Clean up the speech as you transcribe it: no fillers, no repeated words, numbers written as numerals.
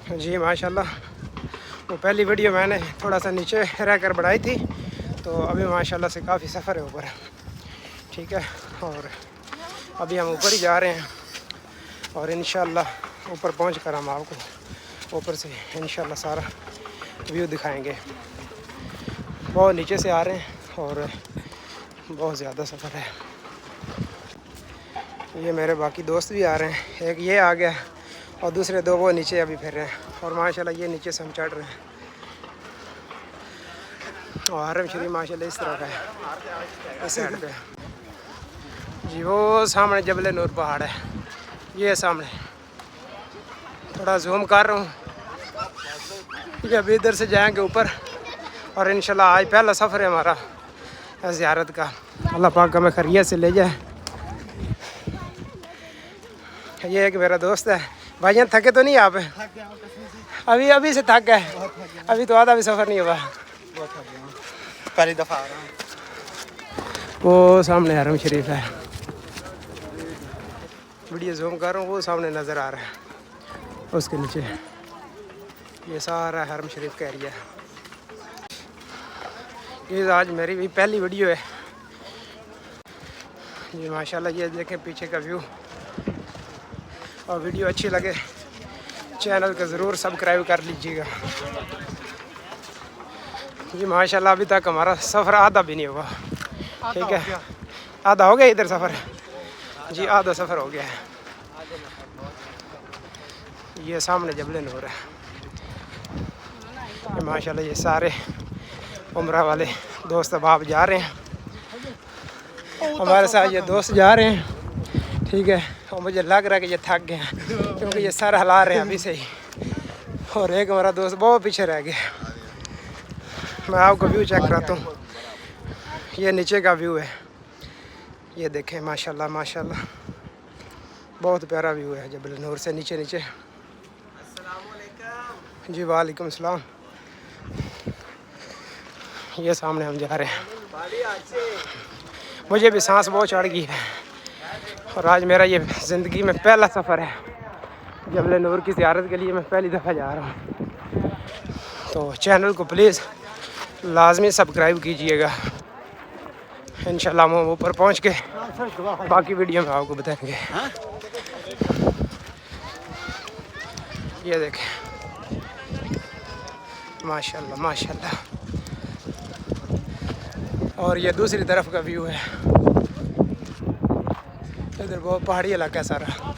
جی ماشاءاللہ، وہ پہلی ویڈیو میں نے تھوڑا سا نیچے رہ کر بڑھائی تھی، تو ابھی ماشاءاللہ سے کافی سفر ہے اوپر، ٹھیک ہے، اور ابھی ہم اوپر ہی جا رہے ہیں، اور انشاءاللہ اوپر پہنچ کر ہم آپ کو اوپر سے انشاءاللہ سارا ویو دکھائیں گے۔ بہت نیچے سے آ رہے ہیں اور بہت زیادہ سفر ہے۔ یہ میرے باقی دوست بھی آ رہے ہیں، ایک یہ آ گیا اور دوسرے دو وہ نیچے ابھی پھر رہے ہیں، اور ماشاءاللہ یہ نیچے سے ہم چڑھ رہے ہیں، اور حرم شریف ماشاءاللہ اس طرف ہے، اس سائڈ پہ جی۔ وہ سامنے جبل نور پہاڑ ہے، یہ سامنے، تھوڑا زوم کر رہا ہوں کہ ابھی ادھر سے جائیں گے اوپر، اور انشاءاللہ آج پہلا سفر ہے ہمارا زیارت کا، اللہ پاک ہمیں خیریت سے لے جائے۔ یہ ایک میرا دوست ہے، بھائی جان تھکے تو نہیں آپ؟ ابھی سے تھک گئے؟ ابھی تو آدھا بھی سفر نہیں ہوا، پہلی دفعہ آ رہا ہوں۔ وہ سامنے حرم شریف ہے، ویڈیو زوم کر رہا ہوں، وہ سامنے نظر آ رہا ہے، اس کے نیچے یہ سارا حرم شریف کا ایریا ہے۔ یہ آج میری بھی پہلی ویڈیو ہے جی ماشاءاللہ۔ یہ دیکھیں پیچھے کا ویو، اور ویڈیو اچھی لگے چینل کو ضرور سبسکرائب کر لیجیے گا جی ماشاءاللہ۔ ابھی تک ہمارا سفر آدھا بھی نہیں ہوا، ٹھیک ہے، آدھا ہو گیا ادھر سفر جی، آدھا سفر ہو گیا ہے۔ یہ سامنے جبل نور ہے، یہ ماشاءاللہ یہ سارے عمرہ والے دوست احباب جا رہے ہیں، ہمارے ساتھ یہ دوست جا رہے ہیں، ٹھیک ہے، اور مجھے لگ رہا ہے کہ یہ تھک گئے ہیں کیونکہ یہ سر ہلا رہے ہیں ابھی سے ہی، اور ایک ہمارا دوست بہت پیچھے رہ گیا۔ میں آپ کو ویو چیک کراتا ہوں، یہ نیچے کا ویو ہے، یہ دیکھیں ماشاءاللہ ماشاءاللہ، بہت پیارا ویو ہے جبل نور سے نیچے نیچے۔ السلام علیکم جی وعلیکم السلام۔ یہ سامنے ہم جا رہے ہیں، مجھے بھی سانس بہت چڑھ گئی ہے، اور آج میرا یہ زندگی میں پہلا سفر ہے جبل نور کی زیارت کے لیے، میں پہلی دفعہ جا رہا ہوں، تو چینل کو پلیز لازمی سبسکرائب کیجئے گا، انشاءاللہ ہم اوپر پہنچ کے باقی ویڈیو میں آپ کو بتائیں گے۔ یہ دیکھیں ماشاءاللہ ماشاءاللہ، اور یہ دوسری طرف کا ویو ہے، ادھر بہت پہاڑی علاقہ ہے سارا۔